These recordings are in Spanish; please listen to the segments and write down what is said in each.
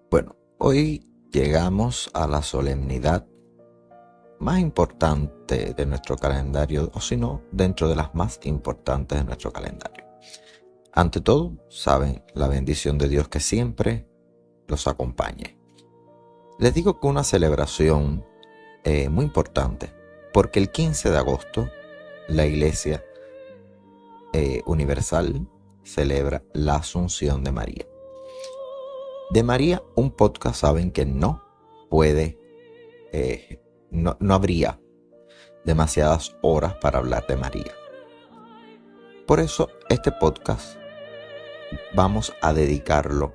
Bueno, hoy llegamos a la solemnidad más importante de nuestro calendario, o si no, dentro de las más importantes de nuestro calendario. Ante todo, saben la bendición de Dios que siempre los acompañe. Les digo que una celebración muy importante, porque el 15 de agosto la Iglesia Universal celebra la Asunción de María. De María, un podcast saben que no puede, no habría demasiadas horas para hablar de María. Por eso este podcast vamos a dedicarlo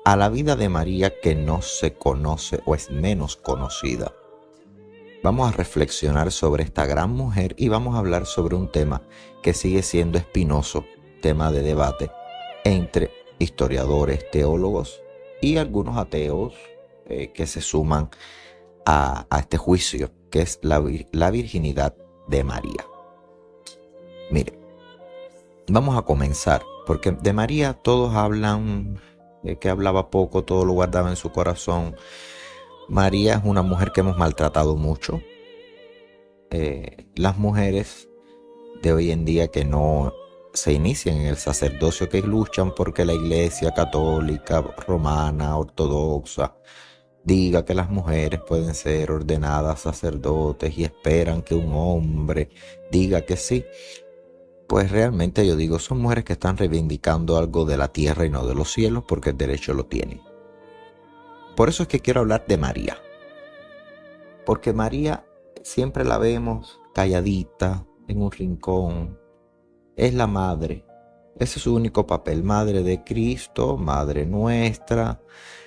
a la vida de María que no se conoce o es menos conocida. Vamos a reflexionar sobre esta gran mujer y vamos a hablar sobre un tema que sigue siendo espinoso, tema de debate entre historiadores, teólogos y algunos ateos que se suman a este juicio, que es la virginidad de María. Mire, vamos a comenzar, porque de María todos hablan que hablaba poco, todo lo guardaba en su corazón. María es una mujer que hemos maltratado mucho. Las mujeres de hoy en día que no se inician en el sacerdocio, que luchan porque la Iglesia católica, romana, ortodoxa, diga que las mujeres pueden ser ordenadas sacerdotes y esperan que un hombre diga que sí. Pues realmente yo digo, son mujeres que están reivindicando algo de la tierra y no de los cielos, porque el derecho lo tienen. Por eso es que quiero hablar de María. Porque María siempre la vemos calladita, en un rincón. Es la madre. Ese es su único papel. Madre de Cristo, madre nuestra,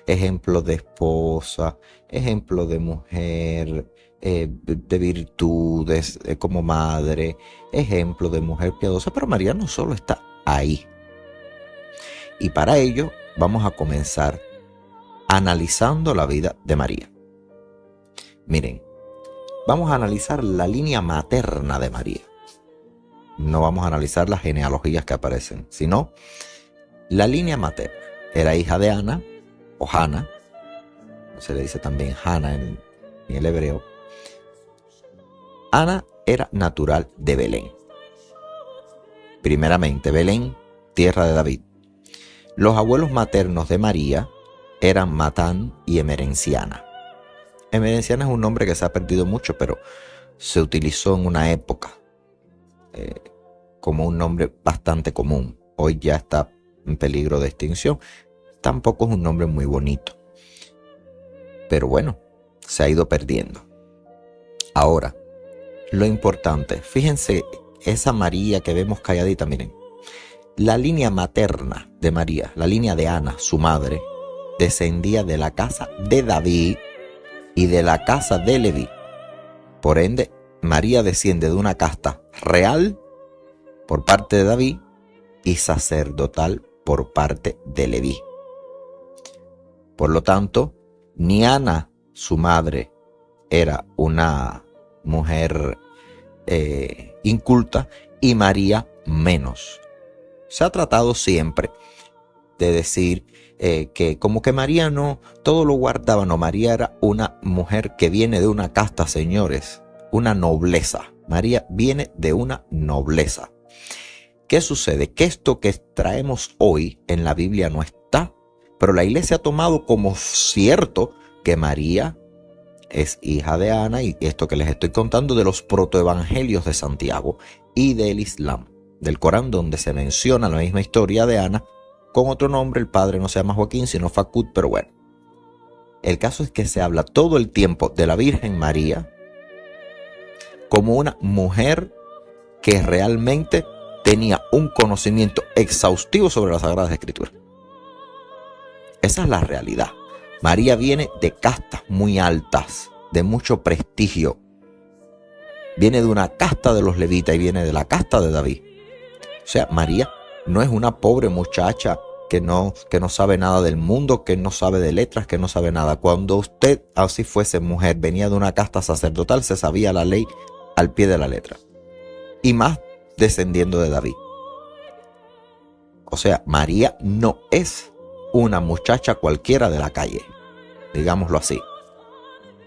ejemplo de esposa, ejemplo de mujer, de virtudes como madre, ejemplo de mujer piadosa. Pero María no solo está ahí. Y para ello vamos a comenzar analizando la vida de María. Miren, vamos a analizar la línea materna de María. No vamos a analizar las genealogías que aparecen, sino la línea materna. Era hija de Ana o Hana, se le dice también Hana en el hebreo. Ana era natural de Belén. Primeramente, Belén, tierra de David. Los abuelos maternos de María eran Matán y Emerenciana. Emerenciana es un nombre que se ha perdido mucho, pero se utilizó en una época como un nombre bastante común. Hoy ya está en peligro de extinción. Tampoco es un nombre muy bonito, pero bueno, se ha ido perdiendo. Ahora, lo importante, fíjense, esa María que vemos calladita, miren, la línea materna de María, la línea de Ana, su madre, descendía de la casa de David y de la casa de Leví. Por ende, María desciende de una casta real por parte de David y sacerdotal por parte de Leví. Por lo tanto, ni Ana, su madre, era una mujer inculta, y María menos. Se ha tratado siempre de decir que como que María no, todo lo guardaba. No, María era una mujer que viene de una casta, señores, una nobleza. María viene de una nobleza. ¿Qué sucede? Que esto que traemos hoy en la Biblia no está, pero la Iglesia ha tomado como cierto que María es hija de Ana, y esto que les estoy contando de los protoevangelios de Santiago y del Islam, del Corán, donde se menciona la misma historia de Ana, con otro nombre. El padre no se llama Joaquín, sino Facud, pero bueno. El caso es que se habla todo el tiempo de la Virgen María como una mujer que realmente tenía un conocimiento exhaustivo sobre las Sagradas Escrituras. Esa es la realidad. María viene de castas muy altas, de mucho prestigio. Viene de una casta de los levitas y viene de la casta de David. O sea, María no es una pobre muchacha que no sabe nada del mundo, que no sabe de letras, que no sabe nada. Cuando usted, así fuese mujer, venía de una casta sacerdotal, se sabía la ley al pie de la letra. Y más descendiendo de David. O sea, María no es una muchacha cualquiera de la calle, digámoslo así.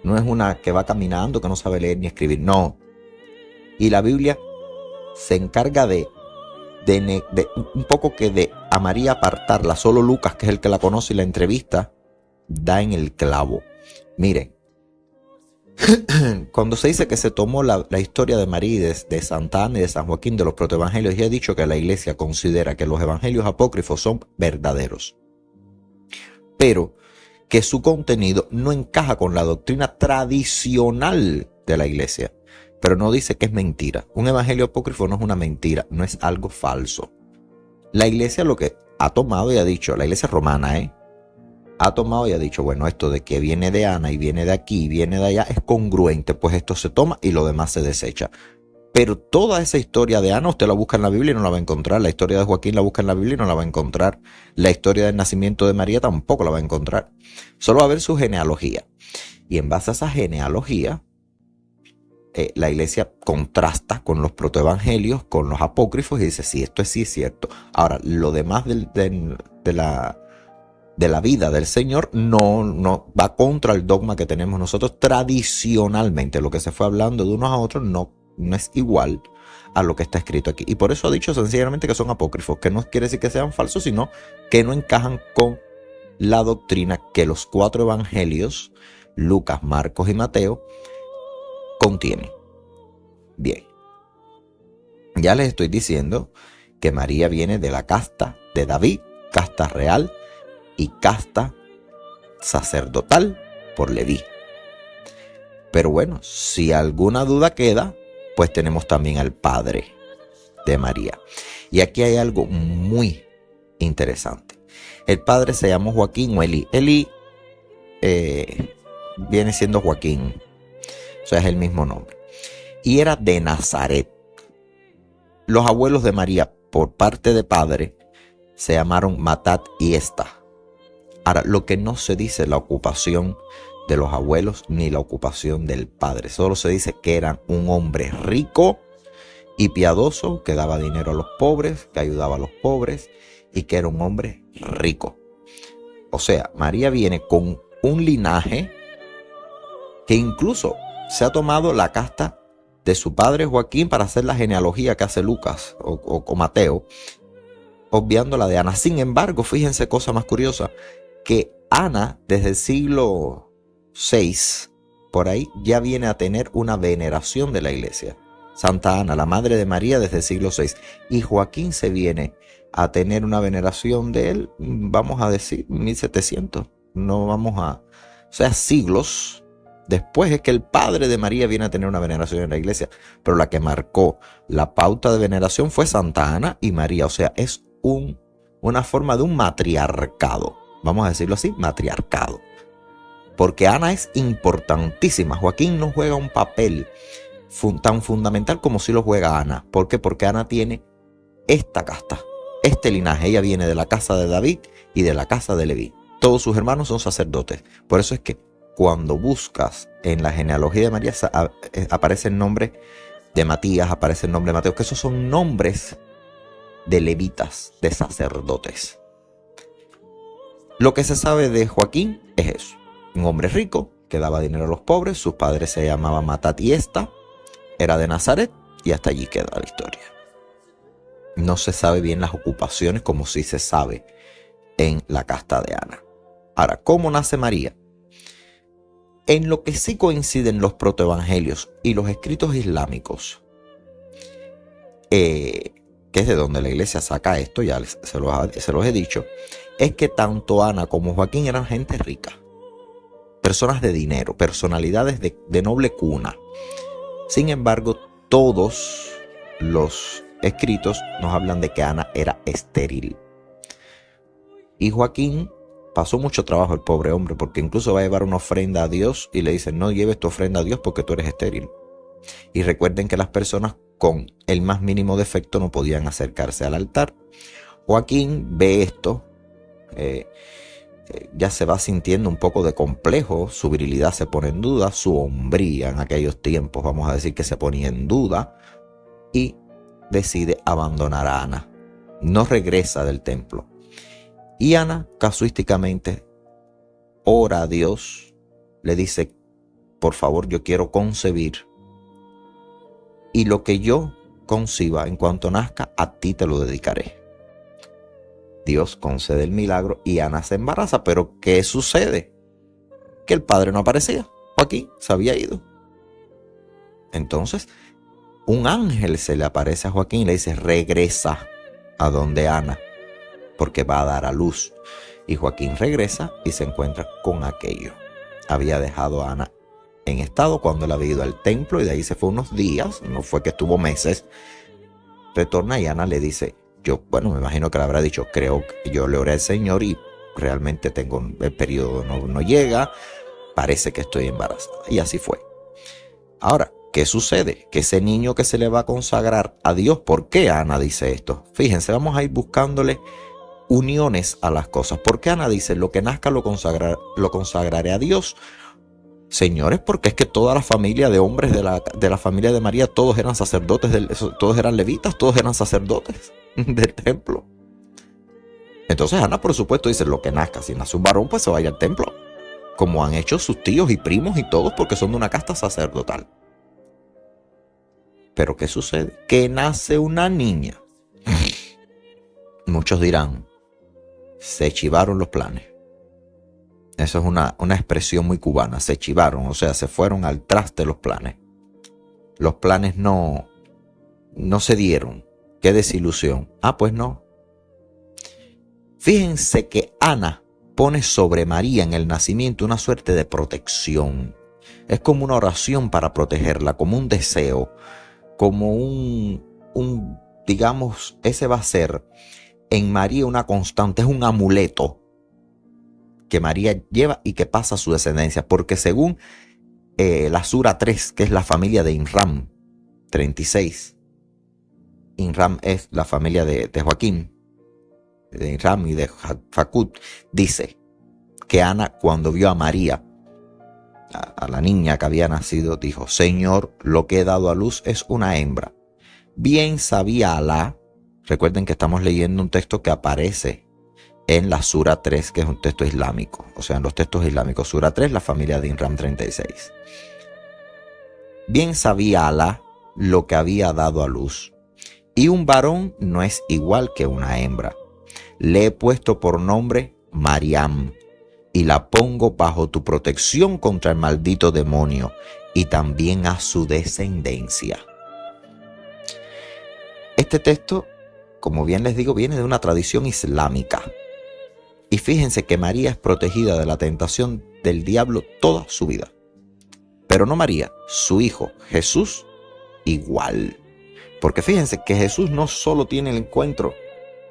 No es una que va caminando, que no sabe leer ni escribir, no. Y la Biblia se encarga de un poco que de a María apartarla. Solo Lucas, que es el que la conoce y la entrevista, da en el clavo. Miren, cuando se dice que se tomó la historia de María y de Santa Ana y de San Joaquín de los protoevangelios, ya he dicho que la iglesia considera que los evangelios apócrifos son verdaderos, pero que su contenido no encaja con la doctrina tradicional de la iglesia, pero no dice que es mentira. Un evangelio apócrifo no es una mentira, no es algo falso. La iglesia lo que ha tomado y ha dicho, la iglesia romana, ha tomado y ha dicho, bueno, esto de que viene de Ana y viene de aquí y viene de allá es congruente, pues esto se toma y lo demás se desecha. Pero toda esa historia de Ana usted la busca en la Biblia y no la va a encontrar. La historia de Joaquín la busca en la Biblia y no la va a encontrar. La historia del nacimiento de María tampoco la va a encontrar. Solo va a ver su genealogía. Y en base a esa genealogía, la iglesia contrasta con los protoevangelios, con los apócrifos y dice, sí, esto sí es cierto. Ahora, lo demás de la vida del Señor no va contra el dogma que tenemos nosotros tradicionalmente. Lo que se fue hablando de unos a otros no es igual a lo que está escrito aquí. Y por eso ha dicho sencillamente que son apócrifos, que no quiere decir que sean falsos, sino que no encajan con la doctrina que los 4 evangelios, Lucas, Marcos y Mateo, contienen. Bien, ya les estoy diciendo que María viene de la casta de David, casta real y casta sacerdotal por Leví. Pero bueno, si alguna duda queda, pues tenemos también al padre de María. Y aquí hay algo muy interesante. El padre se llamó Joaquín o Elí. Elí viene siendo Joaquín, o sea, es el mismo nombre. Y era de Nazaret. Los abuelos de María, por parte de padre, se llamaron Matat y Esta. Ahora, lo que no se dice es la ocupación de los abuelos ni la ocupación del padre. Solo se dice que eran un hombre rico y piadoso, que daba dinero a los pobres, que ayudaba a los pobres y que era un hombre rico. O sea, María viene con un linaje que incluso se ha tomado la casta de su padre Joaquín para hacer la genealogía que hace Lucas o Mateo, obviando la de Ana. Sin embargo, fíjense cosa más curiosa, que Ana desde el siglo VI, por ahí, ya viene a tener una veneración de la iglesia. Santa Ana, la madre de María, desde el siglo VI. Y Joaquín se viene a tener una veneración de él, vamos a decir, 1700. No vamos a... O sea, siglos después es que el padre de María viene a tener una veneración en la iglesia. Pero la que marcó la pauta de veneración fue Santa Ana y María. O sea, es una forma de un matriarcado. Vamos a decirlo así, matriarcado. Porque Ana es importantísima. Joaquín no juega un papel tan fundamental como si lo juega Ana. ¿Por qué? Porque Ana tiene esta casta, este linaje. Ella viene de la casa de David y de la casa de Leví. Todos sus hermanos son sacerdotes. Por eso es que cuando buscas en la genealogía de María aparece el nombre de Matías, aparece el nombre de Mateo, que esos son nombres de levitas, de sacerdotes. Lo que se sabe de Joaquín es eso. Un hombre rico que daba dinero a los pobres. Sus padres se llamaban Matat y Esta. Era de Nazaret y hasta allí queda la historia. No se sabe bien las ocupaciones como sí se sabe en la casta de Ana. Ahora, ¿cómo nace María? En lo que sí coinciden los protoevangelios y los escritos islámicos, que es de donde la iglesia saca esto, ya se los he dicho, es que tanto Ana como Joaquín eran gente rica. Personas de dinero, personalidades de noble cuna. Sin embargo, todos los escritos nos hablan de que Ana era estéril. Y Joaquín pasó mucho trabajo, el pobre hombre, porque incluso va a llevar una ofrenda a Dios y le dicen, no lleves tu ofrenda a Dios porque tú eres estéril. Y recuerden que las personas con el más mínimo defecto no podían acercarse al altar. Joaquín ve esto, ya se va sintiendo un poco de complejo, su virilidad se pone en duda, su hombría en aquellos tiempos, vamos a decir que se ponía en duda, y decide abandonar a Ana. No regresa del templo. Y Ana, casuísticamente, ora a Dios, le dice, por favor, yo quiero concebir. Y lo que yo conciba en cuanto nazca, a ti te lo dedicaré. Dios concede el milagro y Ana se embaraza. Pero ¿qué sucede? Que el padre no aparecía. Joaquín se había ido. Entonces, un ángel se le aparece a Joaquín y le dice, regresa a donde Ana, porque va a dar a luz. Y Joaquín regresa y se encuentra con aquello. Había dejado a Ana en estado cuando él había ido al templo, y de ahí se fue unos días, no fue que estuvo meses. Retorna y Ana le dice, me imagino que le habrá dicho, creo que yo le oré al Señor y realmente el periodo no llega, parece que estoy embarazada. Y así fue. Ahora, ¿qué sucede? Que ese niño que se le va a consagrar a Dios, ¿por qué Ana dice esto? Fíjense, vamos a ir buscándole uniones a las cosas. ¿Por qué Ana dice, lo que nazca lo consagraré a Dios? Señores, porque es que toda la familia de hombres de la familia de María, todos eran sacerdotes, todos eran levitas, todos eran sacerdotes del templo. Entonces Ana, por supuesto, dice, lo que nazca, si nace un varón, pues se vaya al templo, como han hecho sus tíos y primos y todos, porque son de una casta sacerdotal. Pero ¿qué sucede? Que nace una niña. Muchos dirán, se chivaron los planes. Eso es una expresión muy cubana, se chivaron, o sea, se fueron al traste los planes. Los planes no se dieron. ¡Qué desilusión! Pues no. Fíjense que Ana pone sobre María en el nacimiento una suerte de protección. Es como una oración para protegerla, como un deseo, como digamos, ese va a ser en María una constante, es un amuleto que María lleva y que pasa a su descendencia, porque según la Sura 3, que es la familia de Inram, 36, Inram es la familia de Joaquín, de Inram y de Facud, dice que Ana, cuando vio a María, a la niña que había nacido, dijo, Señor, lo que he dado a luz es una hembra. Bien sabía Alá, recuerden que estamos leyendo un texto que aparece en la Sura 3, que es un texto islámico, o sea, en los textos islámicos, Sura 3, la familia de Inram 36. Bien sabía Alá lo que había dado a luz, y un varón no es igual que una hembra. Le he puesto por nombre Mariam, y la pongo bajo tu protección contra el maldito demonio, y también a su descendencia. Este texto, como bien les digo, viene de una tradición islámica. Y fíjense que María es protegida de la tentación del diablo toda su vida. Pero no María, su hijo Jesús igual. Porque fíjense que Jesús no solo tiene el encuentro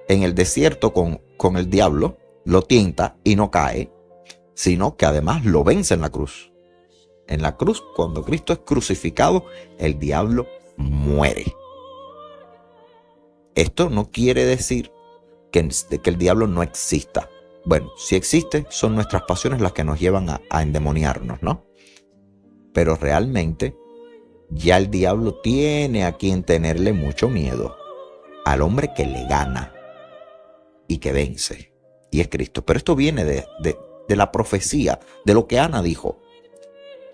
en el desierto con el diablo, lo tienta y no cae, sino que además lo vence en la cruz. En la cruz, cuando Cristo es crucificado, el diablo muere. Esto no quiere decir que el diablo no exista. Bueno, si existe, son nuestras pasiones las que nos llevan a endemoniarnos, ¿no? Pero realmente, ya el diablo tiene a quien tenerle mucho miedo. Al hombre que le gana y que vence. Y es Cristo. Pero esto viene de la profecía, de lo que Ana dijo.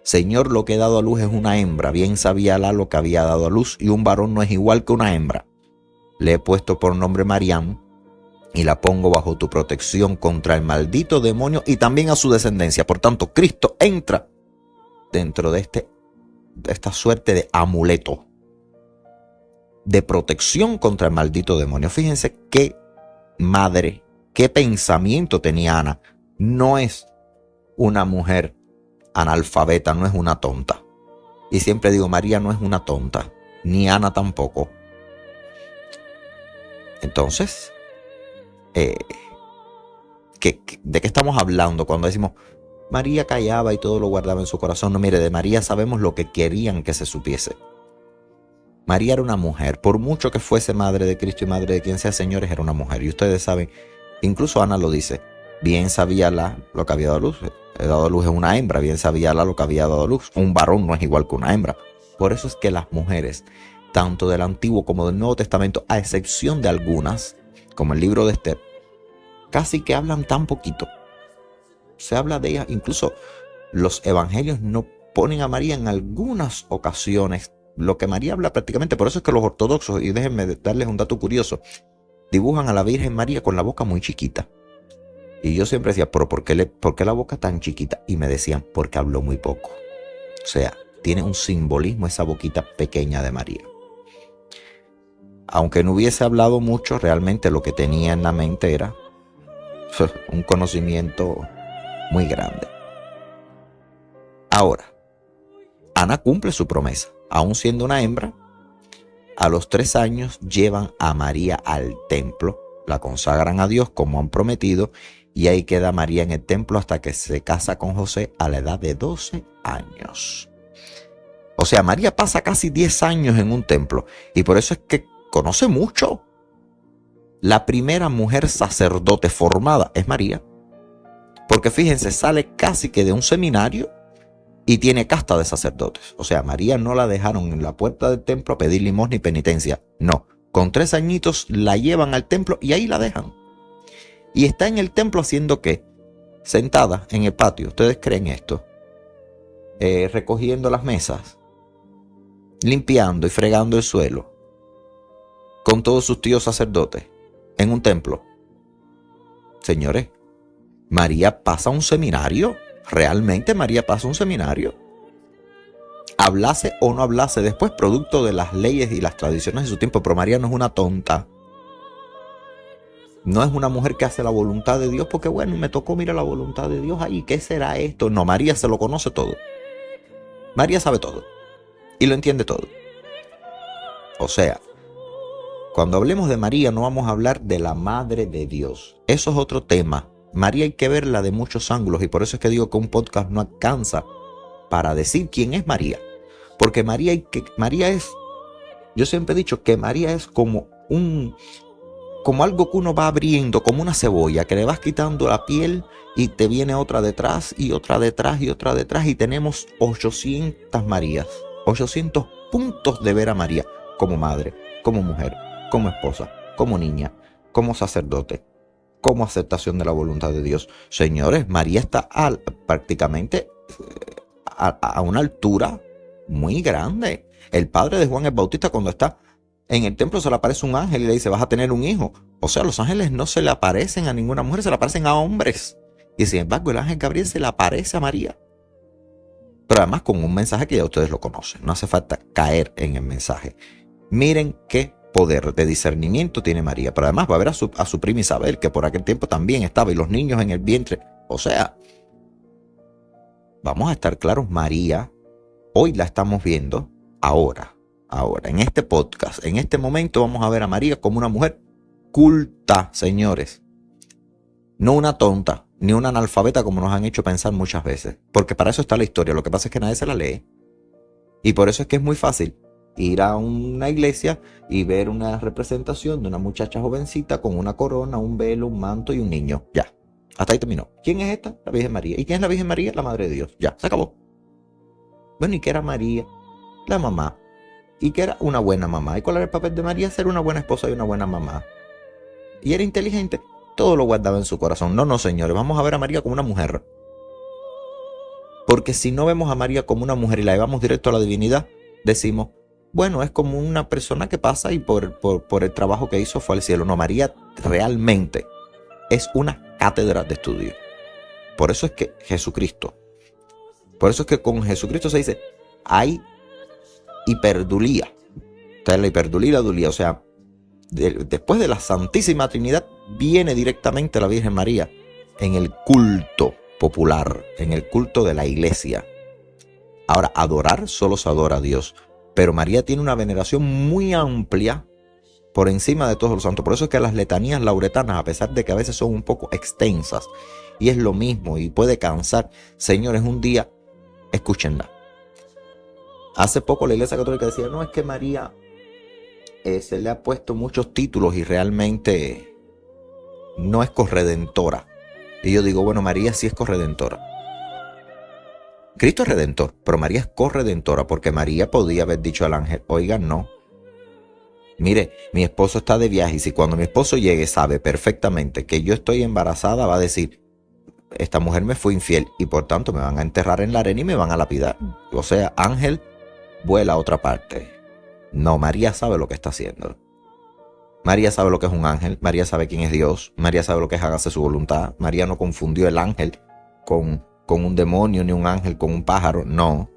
Señor, lo que he dado a luz es una hembra. Bien sabía Alá lo que había dado a luz, y un varón no es igual que una hembra. Le he puesto por nombre Mariam, y la pongo bajo tu protección contra el maldito demonio y también a su descendencia. Por tanto, Cristo entra dentro de esta suerte de amuleto de protección contra el maldito demonio. Fíjense qué madre, qué pensamiento tenía Ana. No es una mujer analfabeta, no es una tonta. Y siempre digo, María no es una tonta, ni Ana tampoco. Entonces, ¿de qué estamos hablando cuando decimos María callaba y todo lo guardaba en su corazón? No, mire, de María sabemos lo que querían que se supiese. María era una mujer, por mucho que fuese madre de Cristo y madre de quien sea, señores, era una mujer. Y ustedes saben, incluso Ana lo dice, bien sabía Alá lo que había dado a luz. He dado a luz es una hembra, bien sabía Alá lo que había dado a luz. Un varón no es igual que una hembra. Por eso es que las mujeres, tanto del Antiguo como del Nuevo Testamento, a excepción de algunas, como el libro de Esther, casi que hablan tan poquito. Se habla de ella, incluso los evangelios no ponen a María en algunas ocasiones. Lo que María habla prácticamente, por eso es que los ortodoxos, y déjenme darles un dato curioso, dibujan a la Virgen María con la boca muy chiquita. Y yo siempre decía, pero ¿por qué la boca tan chiquita? Y me decían, porque habló muy poco. O sea, tiene un simbolismo esa boquita pequeña de María. Aunque no hubiese hablado mucho, realmente lo que tenía en la mente era un conocimiento muy grande. Ahora, Ana cumple su promesa. Aún siendo una hembra, a los 3 años llevan a María al templo, la consagran a Dios como han prometido, y ahí queda María en el templo hasta que se casa con José a la edad de 12 años. O sea, María pasa casi 10 años en un templo, y por eso es que conoce mucho. La primera mujer sacerdote formada es María, porque fíjense, sale casi que de un seminario y tiene casta de sacerdotes. O sea, María no la dejaron en la puerta del templo a pedir limosna ni penitencia. No, con 3 añitos la llevan al templo y ahí la dejan. Y está en el templo haciendo ¿qué? Sentada en el patio. ¿Ustedes creen esto? Recogiendo las mesas, limpiando y fregando el suelo, con todos sus tíos sacerdotes, en un templo. Señores, María pasa un seminario. Realmente María pasa un seminario. Hablase o no hablase después, producto de las leyes y las tradiciones de su tiempo, pero María no es una tonta. No es una mujer que hace la voluntad de Dios porque, bueno, me tocó mirar la voluntad de Dios ahí. ¿Qué será esto? No, María se lo conoce todo. María sabe todo. Y lo entiende todo. O sea, cuando hablemos de María no vamos a hablar de la Madre de Dios. Eso es otro tema. María hay que verla de muchos ángulos y por eso es que digo que un podcast no alcanza para decir quién es María. Porque María es, yo siempre he dicho que María es como algo que uno va abriendo, como una cebolla, que le vas quitando la piel y te viene otra detrás y otra detrás y otra detrás y tenemos 800 Marías, 800 puntos de ver a María como madre, como mujer, como esposa, como niña, como sacerdote, como aceptación de la voluntad de Dios. Señores, María está prácticamente a una altura muy grande. El padre de Juan el Bautista, cuando está en el templo, se le aparece un ángel y le dice, vas a tener un hijo. O sea, los ángeles no se le aparecen a ninguna mujer, se le aparecen a hombres. Y sin embargo, el ángel Gabriel se le aparece a María. Pero además con un mensaje que ya ustedes lo conocen. No hace falta caer en el mensaje. Miren qué poder de discernimiento tiene María. Pero además va a ver a su prima Isabel, que por aquel tiempo también estaba, y los niños en el vientre. O sea, vamos a estar claros, María, hoy la estamos viendo, ahora, en este podcast, en este momento vamos a ver a María como una mujer culta, señores. No una tonta, ni una analfabeta como nos han hecho pensar muchas veces. Porque para eso está la historia, lo que pasa es que nadie se la lee. Y por eso es que es muy fácil ir a una iglesia y ver una representación de una muchacha jovencita con una corona, un velo, un manto y un niño. Ya, hasta ahí terminó. ¿Quién es esta? La Virgen María. ¿Y quién es la Virgen María? La Madre de Dios. Ya, se acabó. Bueno, ¿y qué era María? La mamá. ¿Y qué era una buena mamá? ¿Y cuál era el papel de María? Ser una buena esposa y una buena mamá. ¿Y era inteligente? Todo lo guardaba en su corazón. No, señores, vamos a ver a María como una mujer. Porque si no vemos a María como una mujer y la llevamos directo a la divinidad, decimos, bueno, es como una persona que pasa y por el trabajo que hizo fue al cielo. No, María realmente es una cátedra de estudio. Por eso es que con Jesucristo se dice, hay hiperdulía. Está la hiperdulía y la dulía. O sea, después de la Santísima Trinidad viene directamente la Virgen María en el culto popular, en el culto de la iglesia. Ahora, adorar solo se adora a Dios. Pero María tiene una veneración muy amplia por encima de todos los santos. Por eso es que las letanías lauretanas, a pesar de que a veces son un poco extensas, y es lo mismo y puede cansar, señores, un día, escúchenla. Hace poco la Iglesia Católica decía, no, es que María se le ha puesto muchos títulos y realmente no es corredentora. Y yo digo, bueno, María sí es corredentora. Cristo es redentor, pero María es corredentora, porque María podía haber dicho al ángel, oiga, no, Mire, mi esposo está de viaje y si cuando mi esposo llegue sabe perfectamente que yo estoy embarazada, va a decir, esta mujer me fue infiel y por tanto me van a enterrar en la arena y me van a lapidar. O sea, Ángel vuela a otra parte. No, María sabe lo que está haciendo. María sabe lo que es un ángel, María sabe quién es Dios, María sabe lo que es hágase su voluntad. María no confundió el ángel con un demonio ni un ángel con un pájaro, no.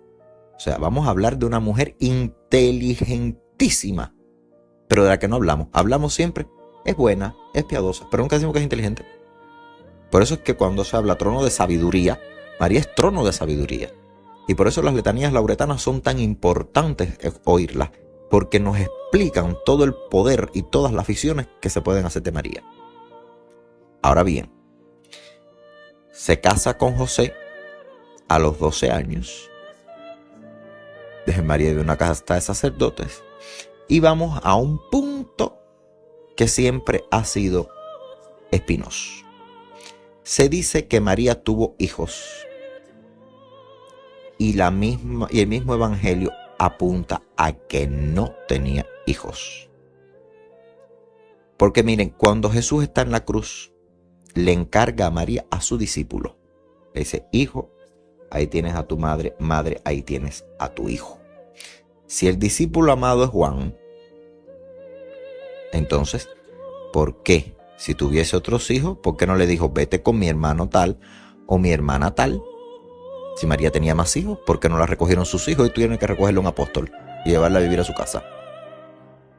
O sea, vamos a hablar de una mujer inteligentísima, pero de la que no hablamos. Hablamos siempre, es buena, es piadosa, pero nunca decimos que es inteligente. Por eso es que cuando se habla trono de sabiduría, María es trono de sabiduría. Y por eso las letanías lauretanas son tan importantes oírlas, porque nos explican todo el poder y todas las visiones que se pueden hacer de María. Ahora bien, se casa con José a los 12 años. Deje María de una casta de sacerdotes. Y vamos a un punto que siempre ha sido espinoso. Se dice que María tuvo hijos. Y el mismo evangelio apunta a que no tenía hijos. Porque miren, cuando Jesús está en la cruz, le encarga a María a su discípulo. Le dice, hijo, ahí tienes a tu madre, madre, ahí tienes a tu hijo. Si el discípulo amado es Juan, entonces, ¿por qué? Si tuviese otros hijos, ¿por qué no le dijo, vete con mi hermano tal o mi hermana tal? Si María tenía más hijos, ¿por qué no la recogieron sus hijos y tuvieron que recogerle a un apóstol y llevarla a vivir a su casa?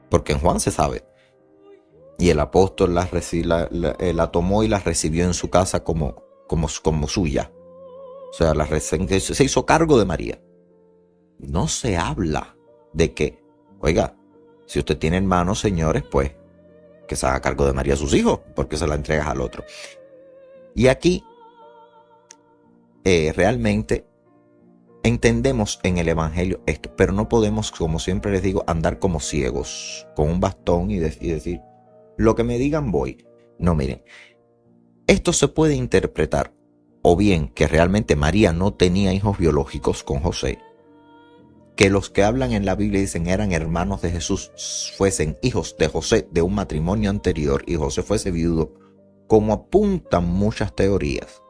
Porque en Juan se sabe. Y el apóstol la tomó y la recibió en su casa como suya. O sea, se hizo cargo de María. No se habla de que, oiga, si usted tiene hermanos, señores, pues que se haga cargo de María a sus hijos, porque se la entregas al otro. Y aquí realmente entendemos en el evangelio esto, pero no podemos, como siempre les digo, andar como ciegos, con un bastón y decir, lo que me digan voy. No, miren, esto se puede interpretar o bien que realmente María no tenía hijos biológicos con José, que los que hablan en la Biblia dicen eran hermanos de Jesús, fuesen hijos de José de un matrimonio anterior y José fuese viudo, como apuntan muchas teorías.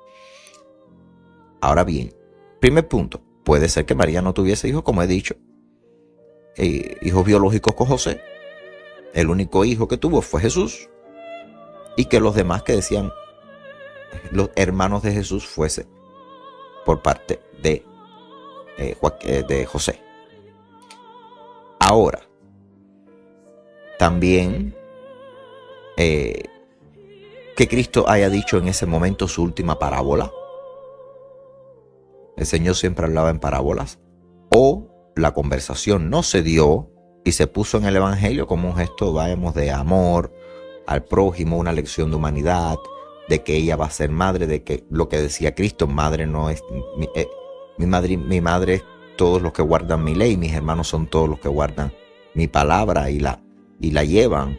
Ahora bien, primer punto, puede ser que María no tuviese hijos, como he dicho, hijos biológicos con José. El único hijo que tuvo fue Jesús, y que los demás que decían los hermanos de Jesús fuese por parte de José. Ahora, también que Cristo haya dicho en ese momento su última parábola. El Señor siempre hablaba en parábolas. O la conversación no se dio y se puso en el evangelio como un gesto, vayamos, de amor al prójimo, una lección de humanidad, de que ella va a ser madre, de que lo que decía Cristo, madre no es mi madre es todos los que guardan mi ley, mis hermanos son todos los que guardan mi palabra y la llevan.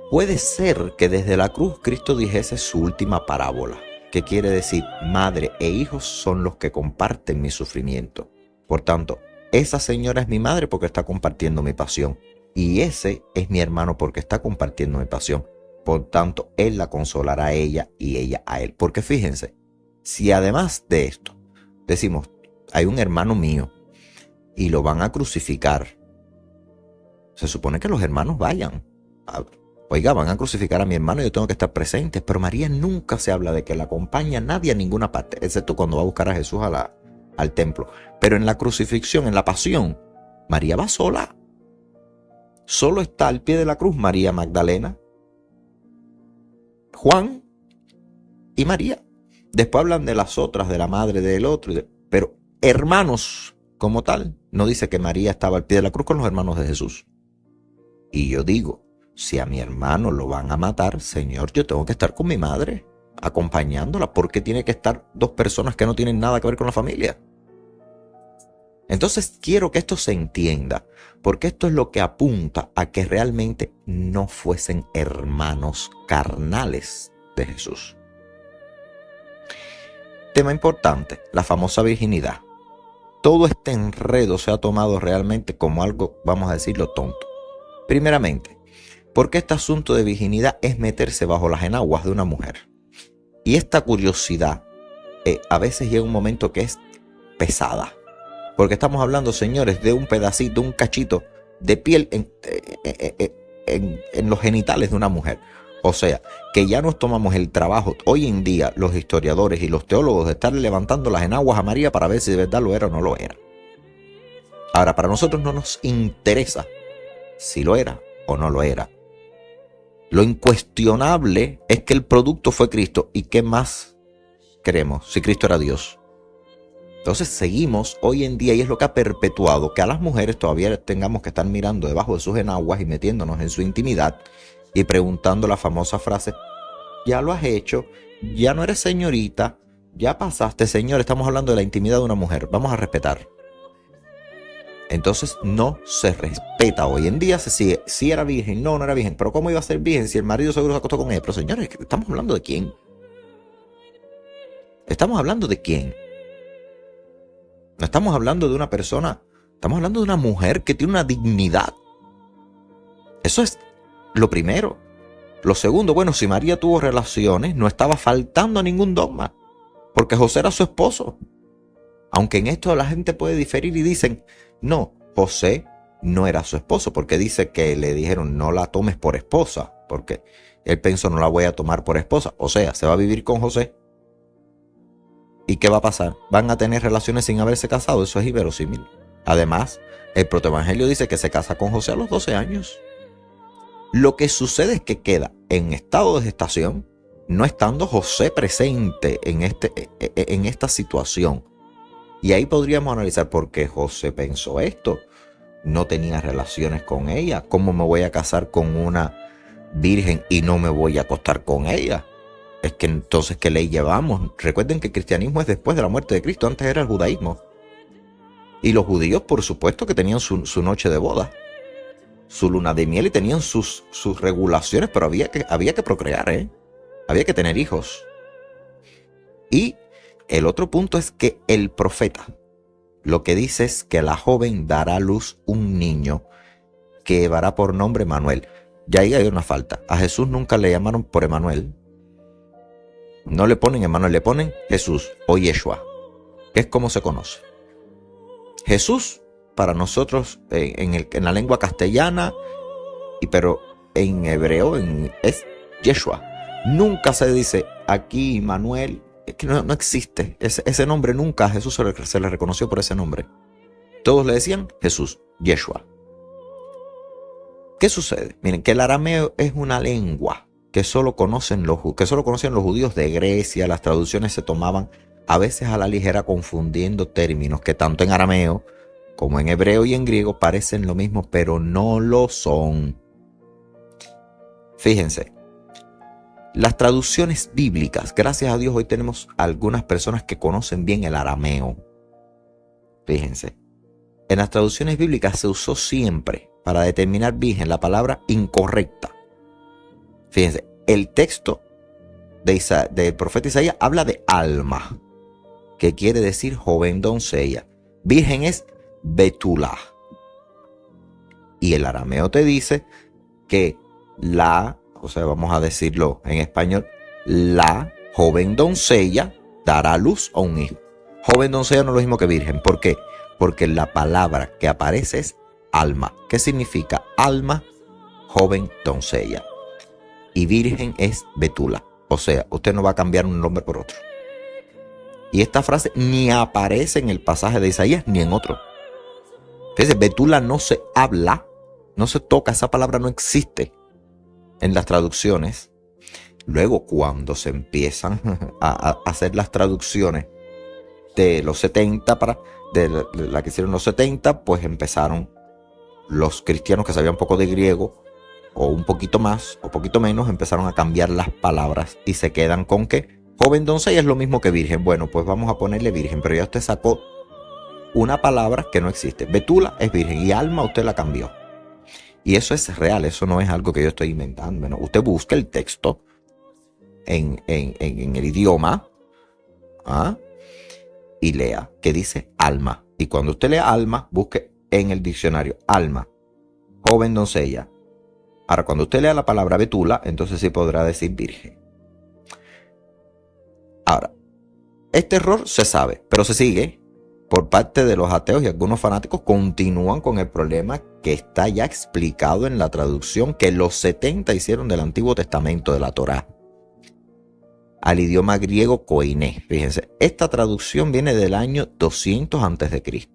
Puede ser que desde la cruz Cristo dijese su última parábola, que quiere decir madre e hijos son los que comparten mi sufrimiento. Por tanto, esa señora es mi madre porque está compartiendo mi pasión, y ese es mi hermano porque está compartiendo mi pasión. Por tanto, él la consolará a ella y ella a él. Porque fíjense, si además de esto decimos, hay un hermano mío y lo van a crucificar, se supone que los hermanos vayan. Oiga, van a crucificar a mi hermano y yo tengo que estar presente. Pero María nunca se habla de que la acompaña a nadie a ninguna parte, excepto cuando va a buscar a Jesús al templo. Pero en la crucifixión, en la pasión, María va sola. Solo está al pie de la cruz María Magdalena, Juan y María. Después hablan de las otras, de la madre del otro, pero hermanos como tal, no dice que María estaba al pie de la cruz con los hermanos de Jesús. Y yo digo, si a mi hermano lo van a matar, Señor, yo tengo que estar con mi madre, acompañándola. ¿Por qué tiene que estar dos personas que no tienen nada que ver con la familia? Entonces quiero que esto se entienda, porque esto es lo que apunta a que realmente no fuesen hermanos carnales de Jesús. Tema importante, la famosa virginidad. Todo este enredo se ha tomado realmente como algo, vamos a decirlo, tonto. Primeramente, porque este asunto de virginidad es meterse bajo las enaguas de una mujer. Y esta curiosidad a veces llega un momento que es pesada. Porque estamos hablando, señores, de un pedacito, un cachito de piel en los genitales de una mujer. O sea, que ya nos tomamos el trabajo hoy en día, los historiadores y los teólogos, de estar levantando las enaguas a María para ver si de verdad lo era o no lo era. Ahora, para nosotros no nos interesa si lo era o no lo era. Lo incuestionable es que el producto fue Cristo. ¿Y qué más queremos si Cristo era Dios? Entonces seguimos hoy en día, y es lo que ha perpetuado que a las mujeres todavía tengamos que estar mirando debajo de sus enaguas y metiéndonos en su intimidad y preguntando la famosa frase: ya lo has hecho, ya no eres señorita, ya pasaste. Señor, estamos hablando de la intimidad de una mujer, vamos a respetar. Entonces no se respeta. Hoy en día se sigue, si era virgen, no era virgen, pero ¿cómo iba a ser virgen si el marido seguro se acostó con ella? Pero señores, ¿estamos hablando de quién? ¿Estamos hablando de quién? No estamos hablando de una persona, estamos hablando de una mujer que tiene una dignidad. Eso es lo primero. Lo segundo, bueno, si María tuvo relaciones, no estaba faltando a ningún dogma, porque José era su esposo. Aunque en esto la gente puede diferir y dicen: no, José no era su esposo, porque dice que le dijeron: no la tomes por esposa, porque él pensó: no la voy a tomar por esposa. O sea, se va a vivir con José. ¿Y qué va a pasar? ¿Van a tener relaciones sin haberse casado? Eso es inverosímil. Además, el protoevangelio dice que se casa con José a los 12 años. Lo que sucede es que queda en estado de gestación, no estando José presente en esta situación. Y ahí podríamos analizar por qué José pensó esto. No tenía relaciones con ella. ¿Cómo me voy a casar con una virgen y no me voy a acostar con ella? Es que entonces, ¿qué ley llevamos? Recuerden que el cristianismo es después de la muerte de Cristo. Antes era el judaísmo. Y los judíos, por supuesto, que tenían su noche de boda, su luna de miel, y tenían sus regulaciones, pero había que procrear, había que tener hijos. Y el otro punto es que el profeta lo que dice es que la joven dará a luz un niño que llevará por nombre Manuel. Ya ahí hay una falta. A Jesús nunca le llamaron por Emanuel. No le ponen Emanuel, le ponen Jesús o Yeshua, que es como se conoce. Jesús para nosotros en la lengua castellana, pero en hebreo es Yeshua. Nunca se dice aquí Manuel. Es que no existe ese nombre. Nunca a Jesús se le reconoció por ese nombre. Todos le decían Jesús, Yeshua. ¿Qué sucede? Miren, que el arameo es una lengua que solo conocen los judíos de Grecia. Las traducciones se tomaban a veces a la ligera, confundiendo términos que tanto en arameo como en hebreo y en griego parecen lo mismo, pero no lo son. Fíjense. Las traducciones bíblicas, gracias a Dios hoy tenemos algunas personas que conocen bien el arameo. Fíjense, en las traducciones bíblicas se usó siempre para determinar virgen la palabra incorrecta. Fíjense, el texto del profeta Isaías habla de alma, que quiere decir joven doncella. Virgen es Betula. Y el arameo te dice que o sea, vamos a decirlo en español, la joven doncella dará a luz a un hijo. Joven doncella no es lo mismo que virgen. ¿Por qué? Porque la palabra que aparece es alma. ¿Qué significa alma? Joven doncella. Y virgen es Betula. O sea, usted no va a cambiar un nombre por otro. Y esta frase ni aparece en el pasaje de Isaías ni en otro. Fíjese, Betula no se habla, no se toca, esa palabra no existe en las traducciones. Luego, cuando se empiezan a hacer las traducciones de los 70 de la que hicieron los 70, pues empezaron los cristianos que sabían un poco de griego, o un poquito más, o poquito menos, empezaron a cambiar las palabras y se quedan con que joven doncella es lo mismo que virgen. Bueno, pues vamos a ponerle virgen, pero ya usted sacó una palabra que no existe. Betula es virgen y alma usted la cambió. Y eso es real, eso no es algo que yo estoy inventando. Bueno, usted busca el texto en el idioma y lea que dice alma. Y cuando usted lea alma, busque en el diccionario alma, joven doncella, Ahora, cuando usted lea la palabra betula, entonces sí podrá decir virgen. Ahora, este error se sabe, pero se sigue por parte de los ateos, y algunos fanáticos continúan con el problema que está ya explicado en la traducción que los 70 hicieron del Antiguo Testamento de la Torá al idioma griego koiné. Fíjense, esta traducción viene del año 200 a.C.,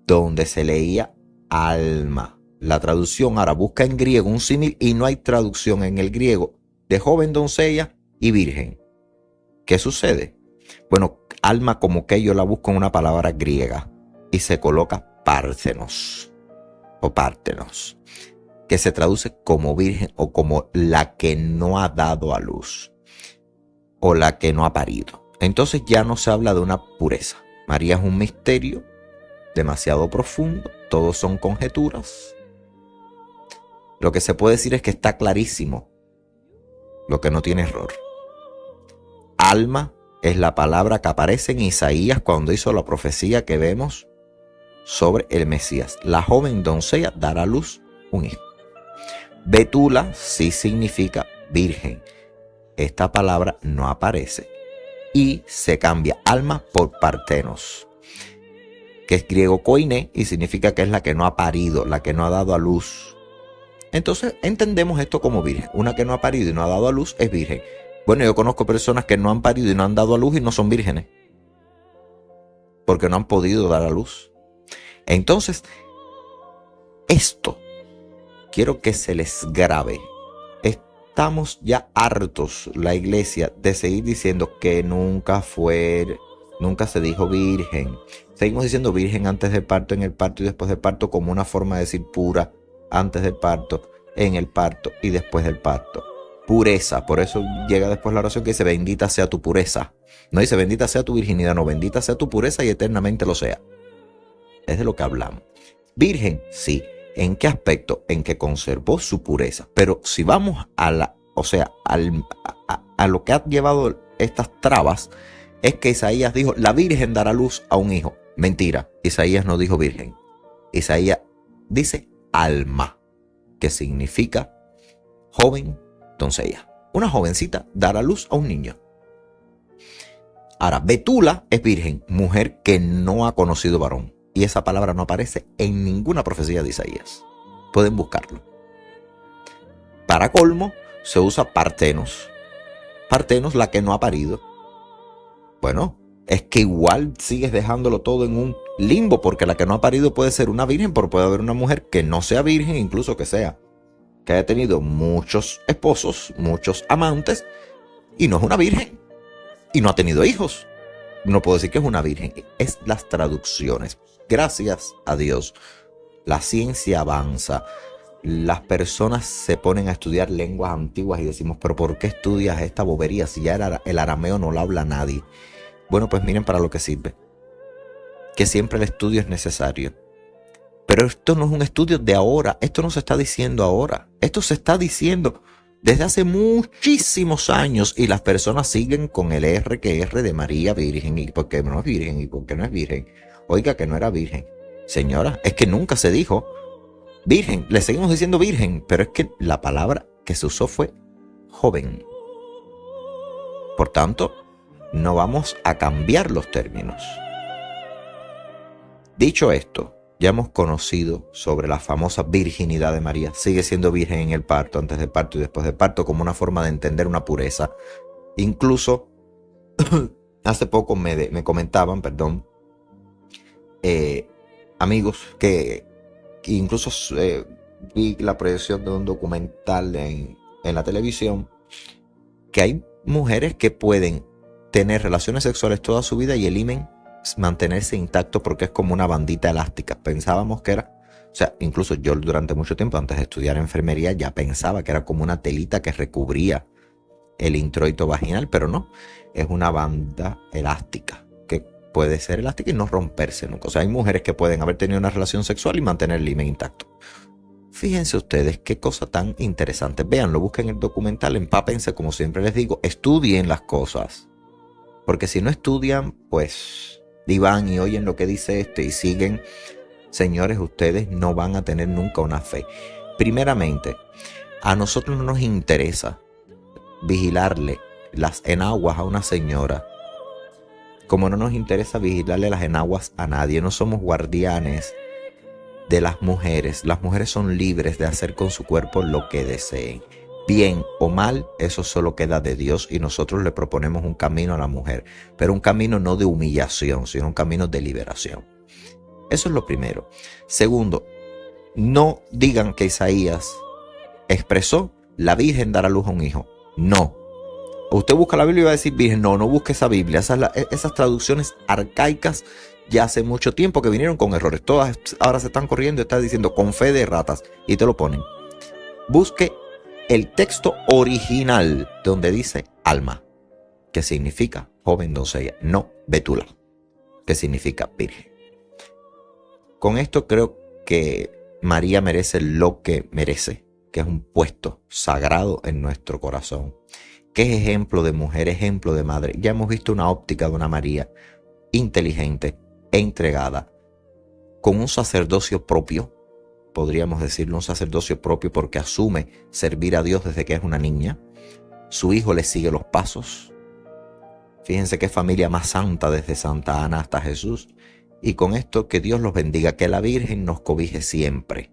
donde se leía alma. La traducción ahora busca en griego un símil y no hay traducción en el griego de joven, doncella y virgen. ¿Qué sucede? Bueno, alma como que yo la busco en una palabra griega y se coloca párthenos o pártenos, que se traduce como virgen o como la que no ha dado a luz o la que no ha parido. Entonces ya no se habla de una pureza. María es un misterio demasiado profundo, todos son conjeturas. Lo que se puede decir es que está clarísimo, lo que no tiene error. Alma es la palabra que aparece en Isaías cuando hizo la profecía que vemos sobre el Mesías. La joven doncella dará a luz un hijo. Betula sí significa virgen. Esta palabra no aparece y se cambia alma por partenos, que es griego koiné y significa que es la que no ha parido, la que no ha dado a luz. Entonces entendemos esto como virgen. Una que no ha parido y no ha dado a luz es virgen. Bueno, yo conozco personas que no han parido y no han dado a luz y no son vírgenes, porque no han podido dar a luz. Entonces, esto quiero que se les grabe. Estamos ya hartos, la iglesia, de seguir diciendo que nunca se dijo virgen. Seguimos diciendo virgen antes del parto, en el parto y después del parto, como una forma de decir pura antes del parto, en el parto y después del parto. Pureza, por eso llega después la oración que dice bendita sea tu pureza. No dice bendita sea tu virginidad, no, bendita sea tu pureza y eternamente lo sea. Es de lo que hablamos. Virgen, sí. ¿En qué aspecto? En que conservó su pureza. Pero si vamos a lo que ha llevado estas trabas, es que Isaías dijo, la virgen dará luz a un hijo. Mentira, Isaías no dijo virgen. Isaías dice alma, que significa joven, doncella. Una jovencita dará luz a un niño. Ahora, betula es virgen, mujer que no ha conocido varón. Y esa palabra no aparece en ninguna profecía de Isaías. Pueden buscarlo. Para colmo, se usa partenos. Partenos, la que no ha parido. Bueno, es que igual sigues dejándolo todo en un limbo, porque la que no ha parido puede ser una virgen, pero puede haber una mujer que no sea virgen, incluso que haya tenido muchos esposos, muchos amantes, y no es una virgen, y no ha tenido hijos. No puedo decir que es una virgen, es las traducciones. Gracias a Dios, la ciencia avanza, las personas se ponen a estudiar lenguas antiguas y decimos, pero ¿por qué estudias esta bobería si ya el arameo no lo habla nadie? Bueno, pues miren para lo que sirve, que siempre el estudio es necesario. Pero esto no es un estudio de ahora, esto no se está diciendo ahora, esto se está diciendo desde hace muchísimos años y las personas siguen con el R que R de María Virgen. ¿Y por qué no es virgen? ¿Y por qué no es virgen? Oiga, que no era virgen. Señora, es que nunca se dijo virgen. Le seguimos diciendo virgen, pero es que la palabra que se usó fue joven. Por tanto, no vamos a cambiar los términos. Dicho esto, ya hemos conocido sobre la famosa virginidad de María. Sigue siendo virgen en el parto, antes del parto y después del parto, como una forma de entender una pureza. Incluso, hace poco me comentaban, amigos, que incluso vi la proyección de un documental en la televisión, que hay mujeres que pueden tener relaciones sexuales toda su vida y el himen mantenerse intacto porque es como una bandita elástica. Pensábamos que era, incluso yo durante mucho tiempo antes de estudiar enfermería ya pensaba que era como una telita que recubría el introito vaginal, pero no, es una banda elástica que puede ser elástica y no romperse nunca. O sea, hay mujeres que pueden haber tenido una relación sexual y mantener el himen intacto. Fíjense ustedes qué cosa tan interesante. Véanlo, busquen el documental, empápense, como siempre les digo, estudien las cosas. Porque si no estudian, pues van y oyen lo que dice y siguen, señores, ustedes no van a tener nunca una fe. Primeramente, a nosotros no nos interesa vigilarle las enaguas a una señora, como no nos interesa vigilarle las enaguas a nadie. No somos guardianes de las mujeres. Las mujeres son libres de hacer con su cuerpo lo que deseen. Bien o mal, eso solo queda de Dios, y nosotros le proponemos un camino a la mujer, pero un camino no de humillación, sino un camino de liberación. Eso es lo primero. Segundo, no digan que Isaías expresó: la Virgen dará a luz a un hijo. No. Usted busca la Biblia y va a decir Virgen. No, no busque esa Biblia. Esas traducciones arcaicas ya hace mucho tiempo que vinieron con errores. Todas ahora se están corriendo y están diciendo con fe de ratas y te lo ponen. Busque el texto original donde dice alma, que significa joven doncella, no betula, que significa virgen. Con esto creo que María merece lo que merece, que es un puesto sagrado en nuestro corazón, que es ejemplo de mujer, ejemplo de madre. Ya hemos visto una óptica de una María inteligente, entregada, con un sacerdocio propio, podríamos decirlo, un sacerdocio propio, porque asume servir a Dios desde que es una niña. Su hijo le sigue los pasos. Fíjense qué familia más santa, desde Santa Ana hasta Jesús. Y con esto, que Dios los bendiga, que la Virgen nos cobije siempre,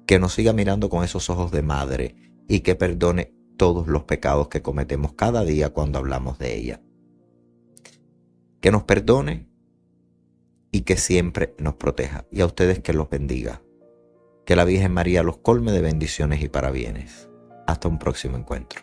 que nos siga mirando con esos ojos de madre y que perdone todos los pecados que cometemos cada día cuando hablamos de ella. Que nos perdone y que siempre nos proteja. Y a ustedes que los bendiga. Que la Virgen María los colme de bendiciones y parabienes. Hasta un próximo encuentro.